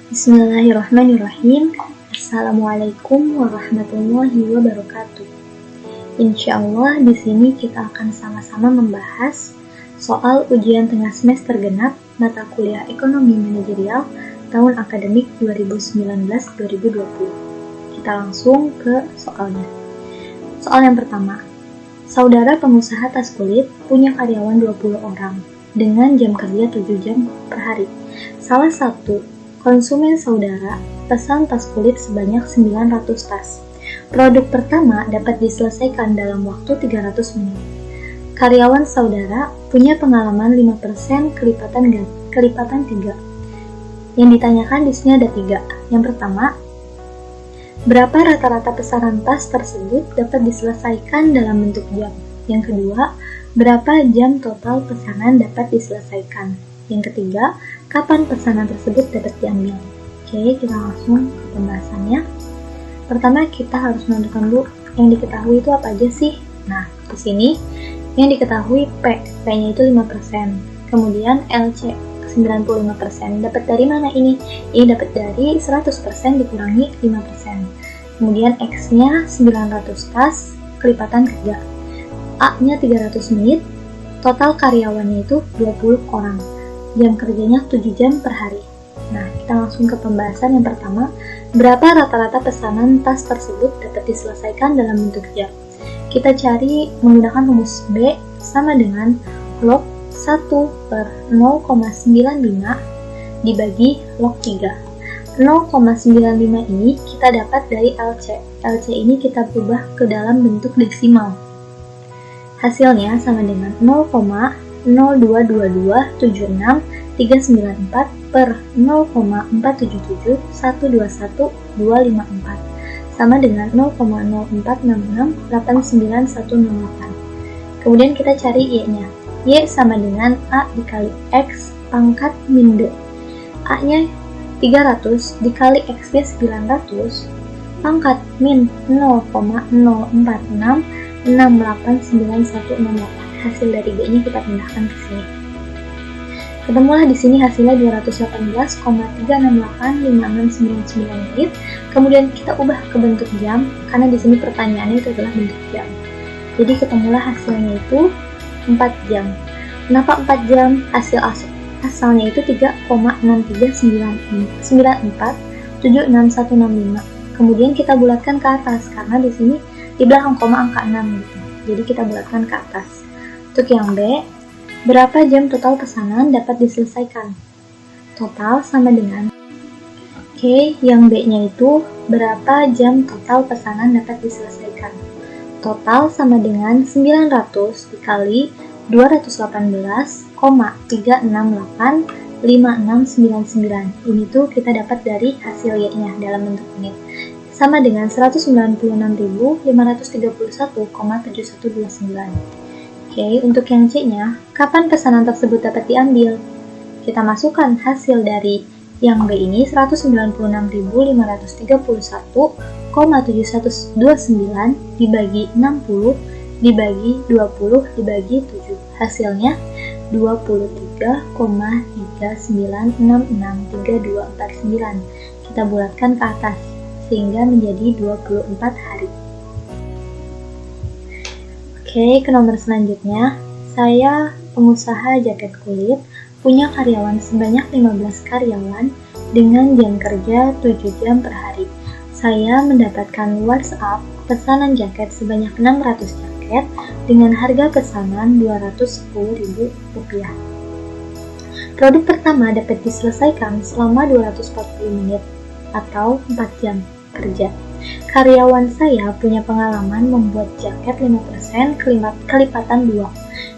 Bismillahirrahmanirrahim. Assalamualaikum warahmatullahi wabarakatuh. Insya Allah di sini kita akan sama-sama membahas soal ujian tengah semester genap mata kuliah Ekonomi Manajerial tahun akademik 2019-2020. Kita langsung ke soalnya. Soal yang pertama. Saudara pengusaha tas kulit punya karyawan 20 orang dengan jam kerja 7 jam per hari. Salah satu konsumen saudara pesan tas kulit sebanyak 900 tas. Produk pertama dapat diselesaikan dalam waktu 300 menit. Karyawan saudara punya pengalaman 5% kelipatan 3. Yang ditanyakan di sini ada 3. Yang pertama, berapa rata-rata pesanan tas tersebut dapat diselesaikan dalam bentuk jam? Yang kedua, berapa jam total pesanan dapat diselesaikan? Yang ketiga, kapan pesanan tersebut dapat diambil? Oke, kita langsung ke pembahasannya. Pertama, kita harus menentukan dulu yang diketahui itu apa aja sih. Nah, di sini yang diketahui P-nya itu 5%. Kemudian LC 95%. Dapat dari mana ini? Ini dapat dari 100% dikurangi 5%. Kemudian X-nya 900 tas, kelipatan kerja. A-nya 300 menit, total karyawannya itu 20 orang. Jam kerjanya 7 jam per hari. Nah, kita langsung ke pembahasan yang pertama. Berapa rata-rata pesanan tas tersebut dapat diselesaikan dalam bentuk jam? Kita cari menggunakan rumus B sama dengan log 1 per 0,95 dibagi log 3. 0,95 ini kita dapat dari LC. LC ini kita ubah ke dalam bentuk desimal. Hasilnya sama dengan 0,022276394 per 0,47712154 sama dengan 0,0466899168. Kemudian kita cari Y-nya. Y sama dengan A dikali X pangkat min D. A-nya 300 dikali X-nya 900 pangkat min 0,046689168. Hasil dari B-nya kita pindahkan ke sini. Ketemulah di sini hasilnya 218,3685699 menit. Kemudian kita ubah ke bentuk jam karena di sini pertanyaannya itu adalah bentuk jam. Jadi ketemulah hasilnya itu 4 jam. Kenapa 4 jam? Asalnya itu 3,63994766165. Kemudian kita bulatkan ke atas karena di sini di belakang koma angka 6 gitu. Jadi kita bulatkan ke atas. Untuk yang B, berapa jam total pesanan dapat diselesaikan? Total sama dengan yang B-nya itu berapa jam total pesanan dapat diselesaikan? Total sama dengan 900 dikali 218,3685699. Ini tuh kita dapat dari hasil Y-nya dalam bentuk menit. Sama dengan 196.531,7129. Oke, untuk yang C-nya, kapan pesanan tersebut dapat diambil? Kita masukkan hasil dari yang B ini 196.531,7129 dibagi 60 dibagi 20 dibagi 7. Hasilnya 23,39663249. Kita bulatkan ke atas sehingga menjadi 24 hari. Oke, ke nomor selanjutnya. Saya pengusaha jaket kulit, punya karyawan sebanyak 15 karyawan dengan jam kerja 7 jam per hari. Saya mendapatkan WhatsApp pesanan jaket sebanyak 600 jaket dengan harga pesanan Rp210.000. Produk pertama dapat diselesaikan selama 240 menit atau 4 jam kerja. Karyawan saya punya pengalaman membuat jaket 5% kelipatan 2.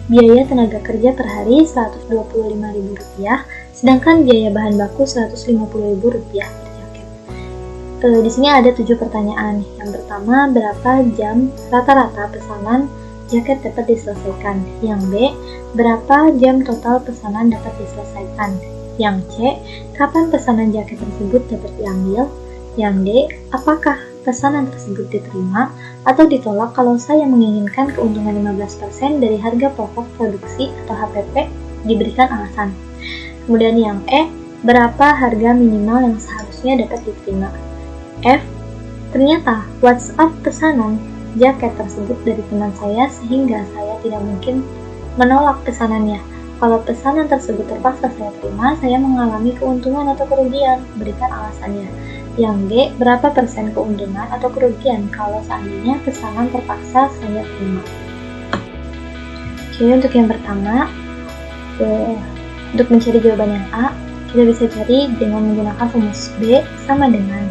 Biaya tenaga kerja per hari Rp125.000, sedangkan biaya bahan baku Rp150.000 per jaket. Di sini ada 7 pertanyaan. Yang pertama, berapa jam rata-rata pesanan jaket dapat diselesaikan? Yang B, berapa jam total pesanan dapat diselesaikan? Yang C, kapan pesanan jaket tersebut dapat diambil? Yang D, apakah pesanan tersebut diterima atau ditolak kalau saya menginginkan keuntungan 15% dari harga pokok produksi atau HPP, diberikan alasan. Kemudian yang E, berapa harga minimal yang seharusnya dapat diterima? F, ternyata WhatsApp pesanan jaket tersebut dari teman saya sehingga saya tidak mungkin menolak pesanannya. Kalau pesanan tersebut terpaksa saya terima, saya mengalami keuntungan atau kerugian, berikan alasannya. Yang G, berapa persen keuntungan atau kerugian kalau seandainya pesanan terpaksa saya terima? Oke, untuk yang pertama, untuk mencari jawaban yang A, kita bisa cari dengan menggunakan rumus B sama dengan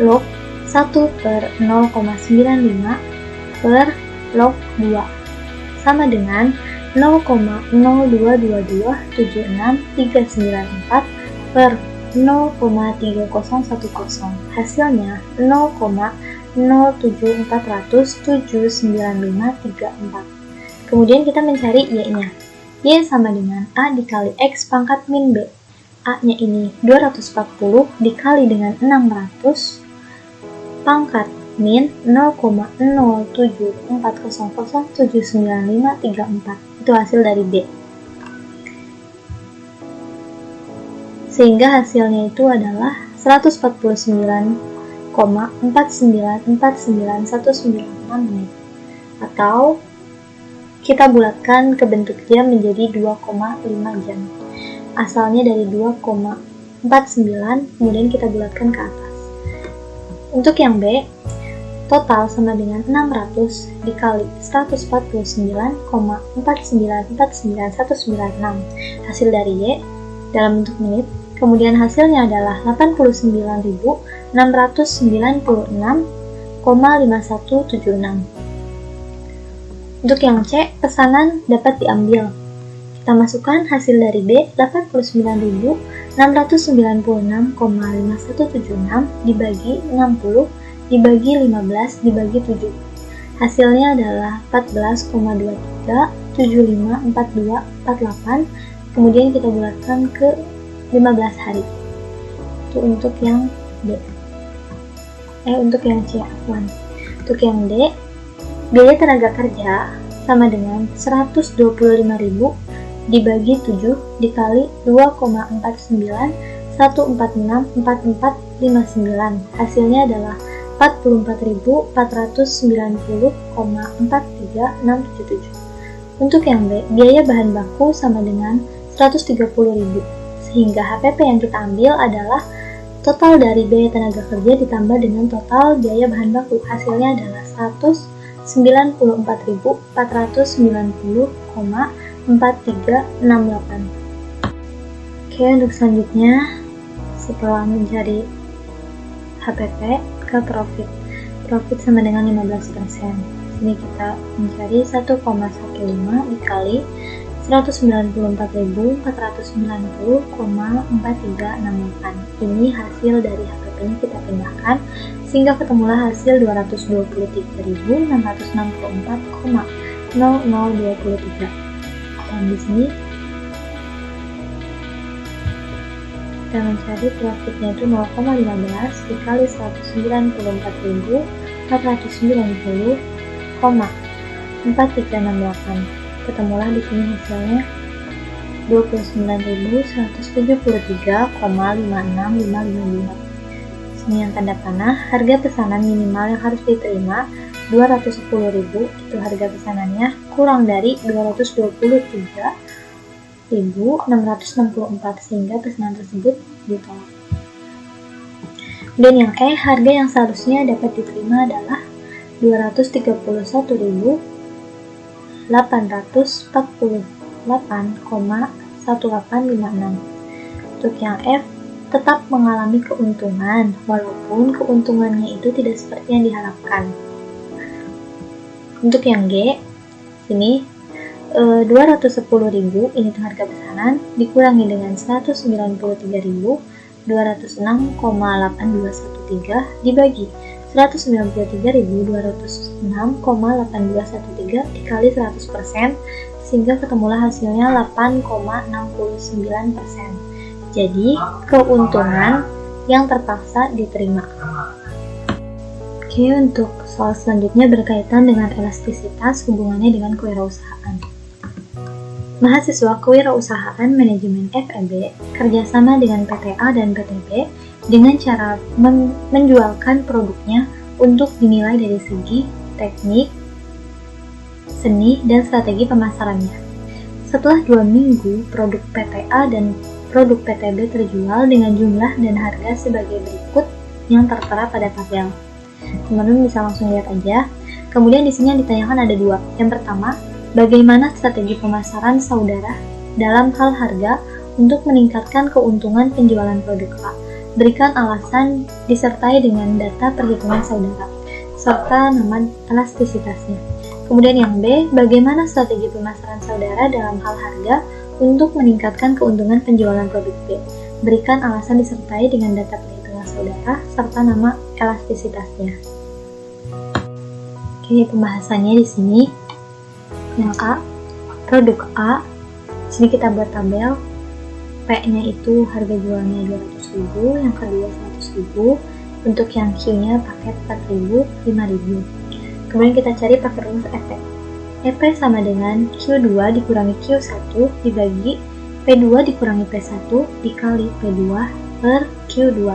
log 1 per 0,95 per log 2 sama dengan 0,022276394 per 0,3010. Hasilnya 0,07479,534. Kemudian kita mencari Y-nya. Y sama dengan A dikali X pangkat min B. A-nya ini 240 dikali dengan 600 pangkat min 0,0740079,534. Itu hasil dari B. Sehingga hasilnya itu adalah 149,494919 menit. Atau kita bulatkan ke bentuk jam menjadi 2,5 jam. Asalnya dari 2,49, kemudian kita bulatkan ke atas. Untuk yang B, total sama dengan 600 dikali 149,49491996. Hasil dari Y dalam bentuk menit. Kemudian hasilnya adalah 89.696,5176. Untuk yang C, pesanan dapat diambil. Kita masukkan hasil dari B, 89.696,5176 dibagi 60 dibagi 15 dibagi 7. Hasilnya adalah 14,23754248. Kemudian kita bulatkan ke 15 hari. Itu untuk yang D. Untuk yang C, afwan. Untuk yang D, biaya tenaga kerja sama dengan 125.000 dibagi 7 dikali 2,49146459. Hasilnya adalah 44.490,43677. Untuk yang B, biaya bahan baku sama dengan 130.000, sehingga HPP yang kita ambil adalah total dari biaya tenaga kerja ditambah dengan total biaya bahan baku. Hasilnya adalah 194.490,4368. Oke, untuk selanjutnya setelah mencari HPP ke profit. Profit sama dengan 15%. Sini kita mencari 1,15 dikali 194.490,4368. Ini hasil dari HPP-nya kita pindahkan sehingga ketemulah hasil 223.664,0023. Dan di sini kita mencari profitnya itu 0,15 dikali 194.490,4368. Ketemulah di sini hasilnya 29.173,56552. Sini yang tanda panah, harga pesanan minimal yang harus diterima 210.000, itu harga pesanannya, kurang dari 223.664 sehingga pesanan tersebut ditolak. Dan yang E, harga yang seharusnya dapat diterima adalah 231.848,1856. Untuk yang F, tetap mengalami keuntungan walaupun keuntungannya itu tidak seperti yang diharapkan. Untuk yang G, sini 210.000 ini tuh harga pesanan dikurangi dengan 193.206,8213 dibagi 193.206,8213 6,8213 dikali 100%, sehingga ketemulah hasilnya 8,69%. Jadi, keuntungan yang terpaksa diterima. Oke, untuk soal selanjutnya berkaitan dengan elastisitas hubungannya dengan kewirausahaan. Mahasiswa Kewirausahaan Manajemen FEB kerjasama dengan PTA dan PTB dengan cara menjualkan produknya untuk dinilai dari segi teknik, seni, dan strategi pemasarannya. Setelah 2 minggu, produk PTA dan produk PTB terjual dengan jumlah dan harga sebagai berikut yang tertera pada tabel. Teman-teman bisa langsung lihat aja. Kemudian di sini yang ditanyakan ada 2. Yang pertama, bagaimana strategi pemasaran saudara dalam hal harga untuk meningkatkan keuntungan penjualan produk A? Berikan alasan disertai dengan data perhitungan saudara, serta nama elastisitasnya. Kemudian yang B, bagaimana strategi pemasaran saudara dalam hal harga untuk meningkatkan keuntungan penjualan produk B? Berikan alasan disertai dengan data perhitungan saudara, serta nama elastisitasnya. Oke, pembahasannya di sini. Yang A, produk A, sini kita buat tabel. P-nya itu harga jualnya 200.000, yang kedua 100.000. Untuk yang Q-nya paket 4.000, 5.000. Kemudian kita cari pakai rumus EP. EP sama dengan Q2 dikurangi Q1 dibagi P2 dikurangi P1 dikali P2 per Q2.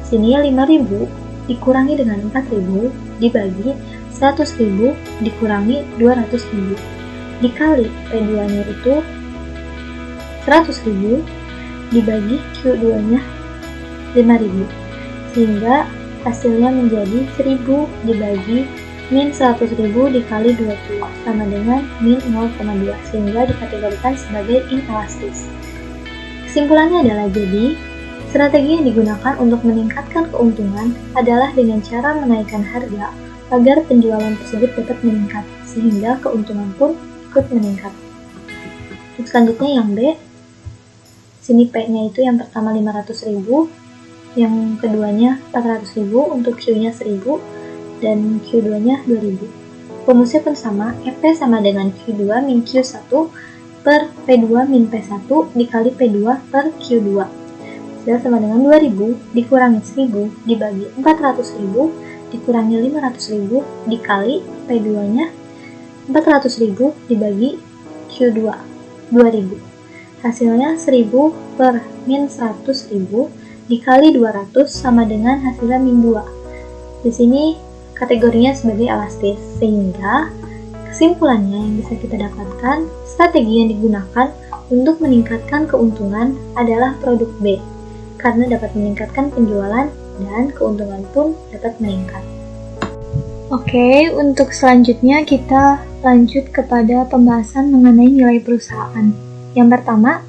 Sini 5.000 dikurangi dengan 4.000 dibagi 100.000 dikurangi 200.000 dikali P2-nya itu 100.000 dibagi Q2-nya 5.000, sehingga hasilnya menjadi 1.000 dibagi min 100.000 dikali 20 sama dengan min 0,2, sehingga dikategorikan sebagai inelastis. Kesimpulannya adalah jadi strategi yang digunakan untuk meningkatkan keuntungan adalah dengan cara menaikkan harga agar penjualan tersebut dapat meningkat, sehingga keuntungan pun ikut meningkat. Untuk selanjutnya yang B, sini P-nya itu yang pertama 500.000, yang keduanya 400.000, untuk Q-nya 1.000, dan Q2-nya 2.000. Rumusnya pun sama, EP sama dengan Q2 min Q1 per P2 min P1 dikali P2 per Q2. Sudah sama dengan 2.000 dikurangi 1.000 dibagi 400.000 dikurangi 500.000 dikali P2-nya 400.000 dibagi Q2 2.000. Hasilnya 1.000 per min 100.000 dikali 200 sama dengan hasilnya min 2. Di sini kategorinya sebagai elastis, sehingga kesimpulannya yang bisa kita dapatkan, strategi yang digunakan untuk meningkatkan keuntungan adalah produk B, karena dapat meningkatkan penjualan dan keuntungan pun dapat meningkat. Oke, untuk selanjutnya kita lanjut kepada pembahasan mengenai nilai perusahaan. Yang pertama,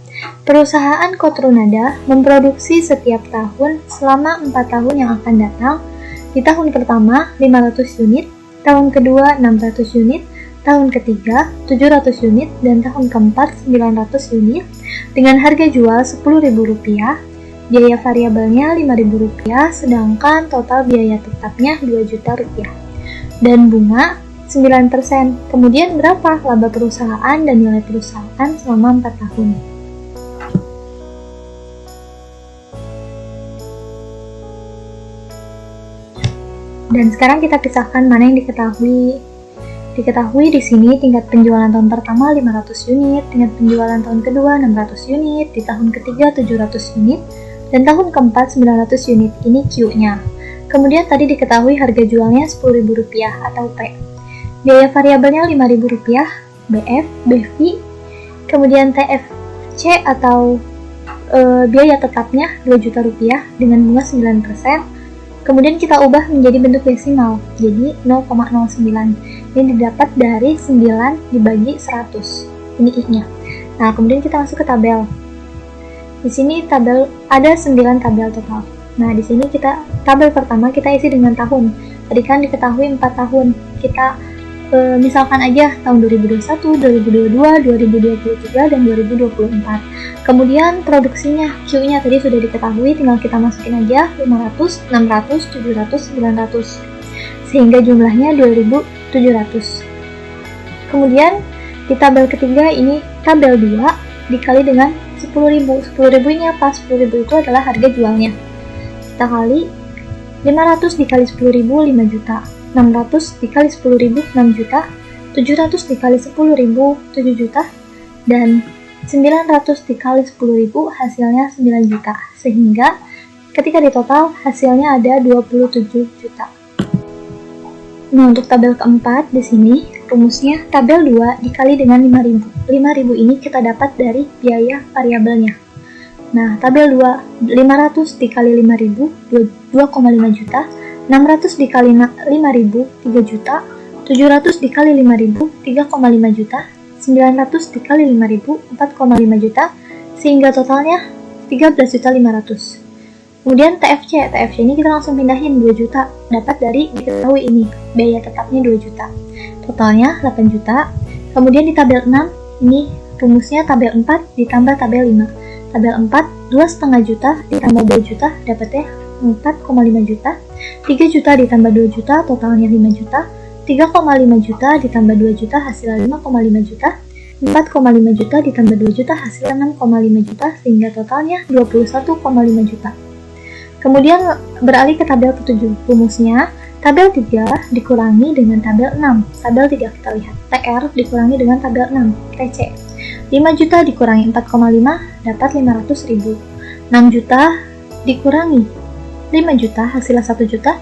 perusahaan Kotrunada memproduksi setiap tahun selama 4 tahun yang akan datang. Di tahun pertama 500 unit, tahun kedua 600 unit, tahun ketiga 700 unit, dan tahun keempat 900 unit dengan harga jual Rp10.000. Biaya variabelnya Rp5.000, sedangkan total biaya tetapnya Rp2.000.000. Dan bunga 9%. Kemudian berapa laba perusahaan dan nilai perusahaan selama 4 tahun? Dan sekarang kita pisahkan mana yang diketahui. Diketahui di sini tingkat penjualan tahun pertama 500 unit, tingkat penjualan tahun kedua 600 unit, di tahun ketiga 700 unit, dan tahun keempat 900 unit. Ini Q-nya. Kemudian tadi diketahui harga jualnya Rp10.000 atau P. Biaya variabelnya Rp5.000, BF, BV. Kemudian TFC atau biaya tetapnya Rp2.000.000 dengan bunga 9%. Kemudian kita ubah menjadi bentuk desimal, jadi 0,09. Ini didapat dari 9 dibagi 100. Ini I-nya. Nah, kemudian kita masuk ke tabel. Di sini tabel ada 9 tabel total. Nah, di sini kita tabel pertama kita isi dengan tahun. Tadi kan diketahui 4 tahun. Kita misalkan aja tahun 2021, 2022, 2023, dan 2024. Kemudian produksinya, Q-nya tadi sudah diketahui, tinggal kita masukin aja 500, 600, 700, 900. sehingga jumlahnya 2.700. Kemudian di tabel ketiga ini tabel 2 dikali dengan 10.000. 10.000 ini apa? 10.000 itu adalah harga jualnya. Kita kali 500 dikali 10.000 5 juta, 600 dikali 10.000 6 juta, 700 dikali 10.000 7 juta, dan 900 dikali 10.000 hasilnya 9 juta. Sehingga ketika ditotal hasilnya ada 27 juta. Nah, untuk tabel keempat di sini rumusnya tabel 2 dikali dengan 5.000. 5.000 ini kita dapat dari biaya variabelnya. Nah, tabel 2, 500 dikali 5.000, 2,5 juta, 600 dikali 5.000, 3 juta, 700 dikali 5.000, 3,5 juta, 900 dikali 5.000, 4,5 juta, sehingga totalnya 13.500. Kemudian TFC ini kita langsung pindahin 2 juta, dapat dari diketahui ini, biaya tetapnya 2 juta. Totalnya 8 juta. Kemudian di tabel 6, ini rumusnya tabel 4 ditambah tabel 5. Tabel 4, 2,5 juta ditambah 2 juta, dapatnya 4,5 juta. 3 juta ditambah 2 juta, totalnya 5 juta. 3,5 juta ditambah 2 juta, hasilnya 5,5 juta. 4,5 juta ditambah 2 juta, hasilnya 6,5 juta, sehingga totalnya 21,5 juta. Kemudian beralih ke tabel ke-7, rumusnya tabel 3 dikurangi dengan tabel 6. Tabel 3 kita lihat, TR dikurangi dengan tabel 6, TC. 5 juta dikurangi 4,5 dapat 500.000. 6 juta dikurangi 5 juta hasilnya 1 juta.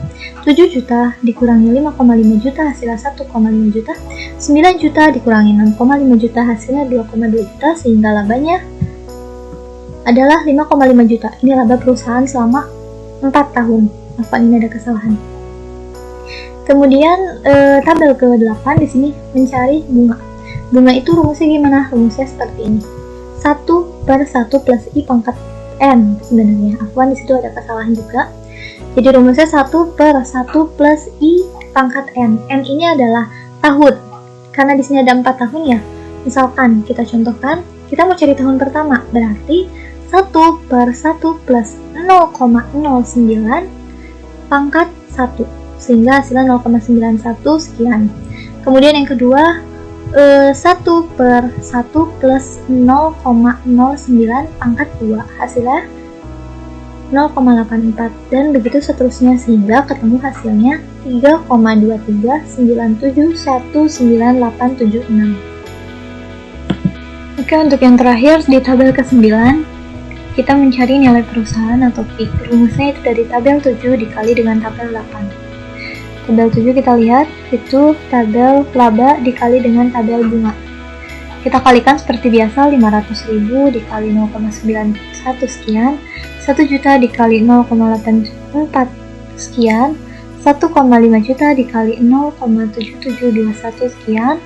7 juta dikurangi 5,5 juta hasilnya 1,5 juta. 9 juta dikurangi 6,5 juta hasilnya 2,2 juta, sehingga labanya adalah 5,5 juta. Ini laba perusahaan selama 4 tahun. Apa ini ada kesalahan? Kemudian tabel ke-8 di sini mencari bunga. Bunga itu rumusnya gimana? Rumusnya seperti ini. 1/1 plus I pangkat N sebenarnya. Afwan di situ ada kesalahan juga. Jadi rumusnya 1/1 plus I pangkat N. N ini adalah tahun. Karena di sini ada 4 tahun ya. Misalkan kita contohkan, kita mau cari tahun pertama. Berarti 1/1 plus 0,09 pangkat 1. Sehingga hasilnya 0,91 sekian. Kemudian yang kedua, 1/1 plus 0,09 pangkat 2, hasilnya 0,84, dan begitu seterusnya, sehingga ketemu hasilnya 3,23971986. Oke, untuk yang terakhir di tabel ke-9 kita mencari nilai perusahaan atau PIK. Rumusnya itu dari tabel 7 dikali dengan tabel 8. Tabel 7 kita lihat, itu tabel laba dikali dengan tabel bunga. Kita kalikan seperti biasa, 500.000 dikali 0,91 sekian, 1 juta dikali 0,84 sekian, 1,5 juta dikali 0,7721 sekian,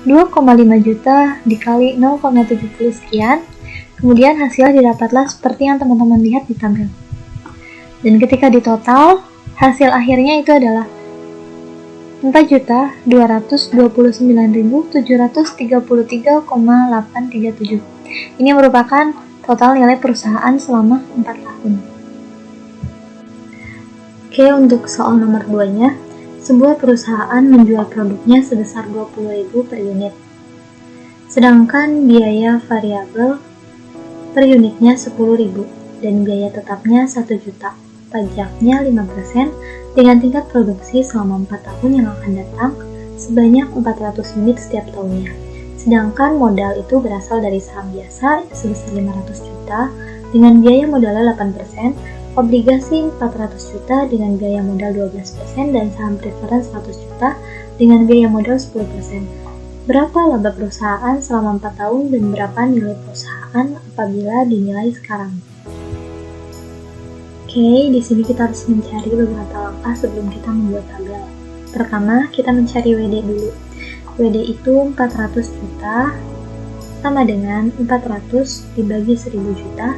2,5 juta dikali 0,70 sekian. Kemudian hasilnya didapatlah seperti yang teman-teman lihat di tabel. Dan ketika ditotal, hasil akhirnya itu adalah 4.299.733,837. Ini merupakan total nilai perusahaan selama 4 tahun. Oke, untuk soal nomor 2-nya, sebuah perusahaan menjual produknya sebesar 20.000 per unit. Sedangkan biaya variabel per unitnya 10.000 dan biaya tetapnya 1 juta. Pajaknya 5% dengan tingkat produksi selama 4 tahun yang akan datang sebanyak 400 unit setiap tahunnya. Sedangkan modal itu berasal dari saham biasa sebesar 500 juta dengan biaya modalnya 8%, obligasi 400 juta dengan biaya modal 12%, dan saham preference 100 juta dengan biaya modal 10%. Berapa laba perusahaan selama 4 tahun dan berapa nilai perusahaan apabila dinilai sekarang? Oke, di sini kita harus mencari beberapa langkah sebelum kita membuat tabel. Pertama, kita mencari WD dulu. WD itu 400 juta sama dengan 400 dibagi 1000 juta.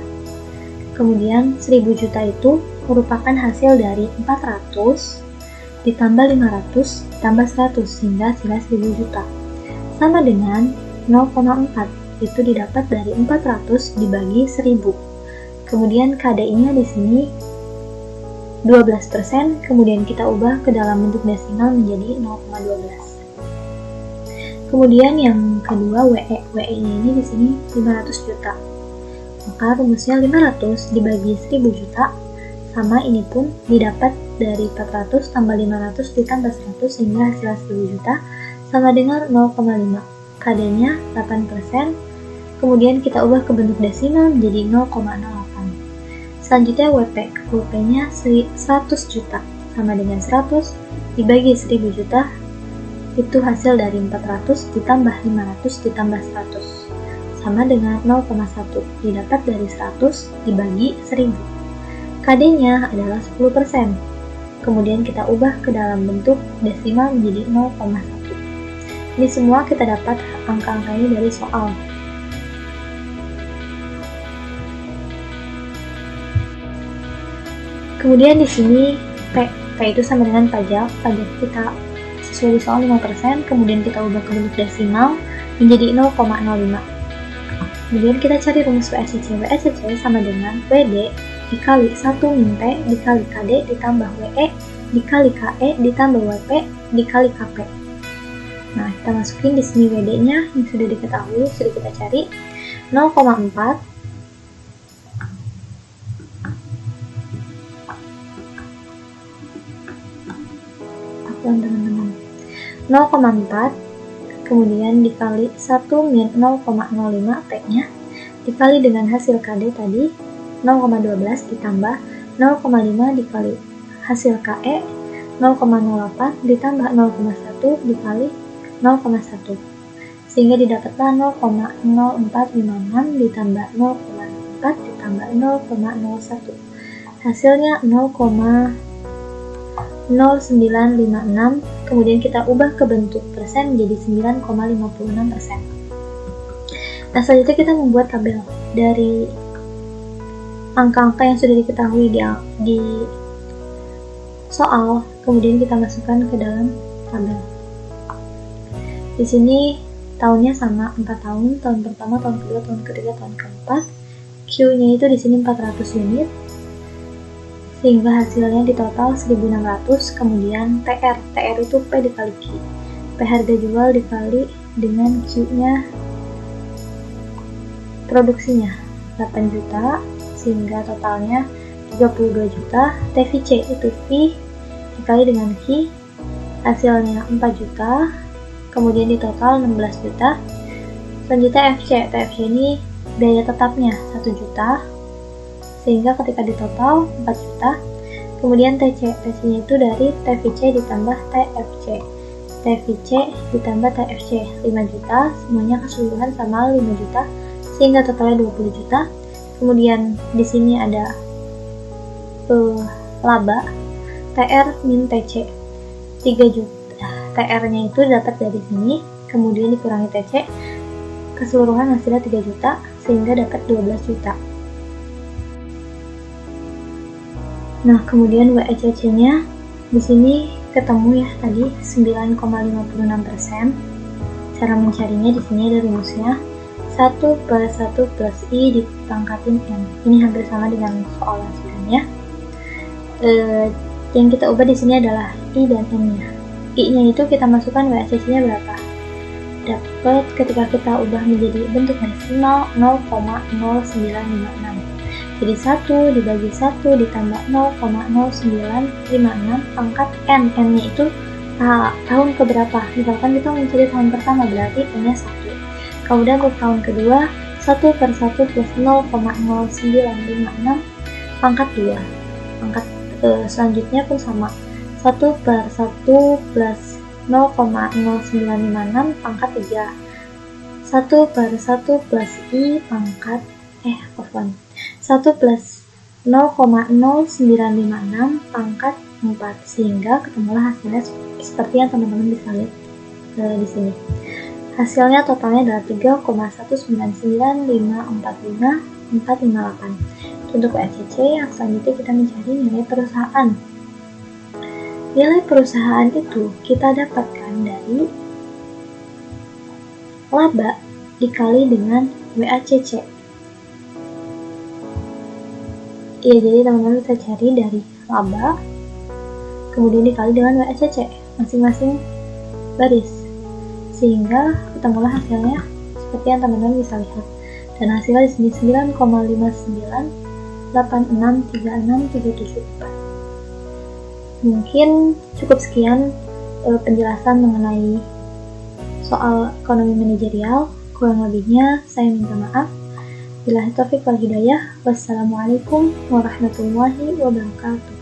Kemudian 1000 juta itu merupakan hasil dari 400 ditambah 500 ditambah 100 sehingga hasilnya 1000 juta. Sama dengan 0,4, itu didapat dari 400 dibagi 1000. Kemudian KDI-nya di sini 12%, kemudian kita ubah ke dalam bentuk desimal menjadi 0,12. Kemudian yang kedua WE. WE-nya ini di sini 500 juta. Maka rumusnya 500 dibagi 1000 juta sama ini pun didapat dari 400 tambah 500 ditambah 100 sehingga hasil 1000 juta sama dengan 0,5. KD-nya 8%. Kemudian kita ubah ke bentuk desimal menjadi 0,08. Selanjutnya WP. WP-nya 100 juta sama dengan 100 dibagi 1000 juta, itu hasil dari 400 ditambah 500 ditambah 100 sama dengan 0,1 didapat dari 100 dibagi 1000. KD-nya adalah 10%. Kemudian kita ubah ke dalam bentuk desimal menjadi 0,1. Ini semua kita dapat angka-angka ini dari soal. Kemudian di sini P itu sama dengan pajak. Pajak kita sesuai di soal 5%, kemudian kita ubah ke bentuk desimal menjadi 0,05. Kemudian kita cari rumus WACC. WACC sama dengan WD dikali 1 min P dikali KD ditambah WE dikali KE ditambah WP dikali KP. Nah, kita masukin di sini WD-nya yang sudah diketahui, sudah kita cari 0,4 teman-teman 0,4 kemudian dikali 1 min 0,05 P-nya dikali dengan hasil KD tadi 0,12 ditambah 0,5 dikali hasil KE 0,08 ditambah 0,1 dikali 0,1 sehingga didapatlah 0,0456 ditambah 0,4 ditambah 0,01 hasilnya 0,0956. Kemudian kita ubah ke bentuk persen menjadi 9,56%. Nah, selanjutnya kita membuat tabel dari angka-angka yang sudah diketahui di soal, kemudian kita masukkan ke dalam tabel. Di sini tahunnya sama, 4 tahun, tahun pertama, tahun kedua, tahun ketiga, tahun keempat. Q-nya itu di sini 400 unit. Sehingga hasilnya di total 1600. Kemudian TR itu P dikali Q. P harga jual dikali dengan Q-nya produksinya 8 juta sehingga totalnya 32 juta. TVC itu V dikali dengan Q, hasilnya 4 juta. Kemudian di total 16 juta. Selanjutnya TFC ini biaya tetapnya 1 juta sehingga ketika di total 4 juta. Kemudian TC nya itu dari TVC ditambah TFC, TVC ditambah TFC 5 juta, semuanya keseluruhan sama 5 juta sehingga totalnya 20 juta. Kemudian di sini ada laba TR min TC 3 juta. TR-nya itu dapat dari sini, kemudian dikurangi TC, keseluruhan hasilnya 3 juta sehingga dapat 12 juta. Nah, kemudian WACC-nya di sini ketemu ya tadi 9,56%. Cara mencarinya di sini ada rumusnya 1 per 1 plus I dipangkatin N. Ini hampir sama dengan soal yang sebelumnya. Yang kita ubah di sini adalah I dan N-nya. I-nya itu kita masukkan WACC-nya berapa? Dapat ketika kita ubah menjadi bentuk desimal 0,0956. Jadi 1 dibagi 1 ditambah 0,0956 pangkat N. N-nya itu tahun keberapa? Misalkan kita mencari tahun pertama berarti N-nya 1. Kemudian untuk tahun kedua 1 per 1 plus 0,0956 pangkat 2. Pangkat selanjutnya pun sama, 1 per 1 plus 0,0956 pangkat 3. 1 per 1 plus I pangkat 1 plus 0,0956 pangkat 4 sehingga ketemulah hasilnya seperti yang teman-teman bisa lihat di sini. Hasilnya totalnya adalah 3,199545458. Untuk WACC yang selanjutnya kita mencari nilai perusahaan. Nilai perusahaan itu kita dapatkan dari laba dikali dengan WACC. Ya, jadi teman-teman bisa cari dari laba, kemudian dikali dengan WACC masing-masing baris, sehingga ketemulah hasilnya seperti yang teman-teman bisa lihat. Dan hasilnya di sini 9,59863637. Mungkin cukup sekian penjelasan mengenai soal ekonomi manajerial. Kurang lebihnya saya minta maaf. Billahi taufiq wal hidayah. Wassalamualaikum warahmatullahi wabarakatuh.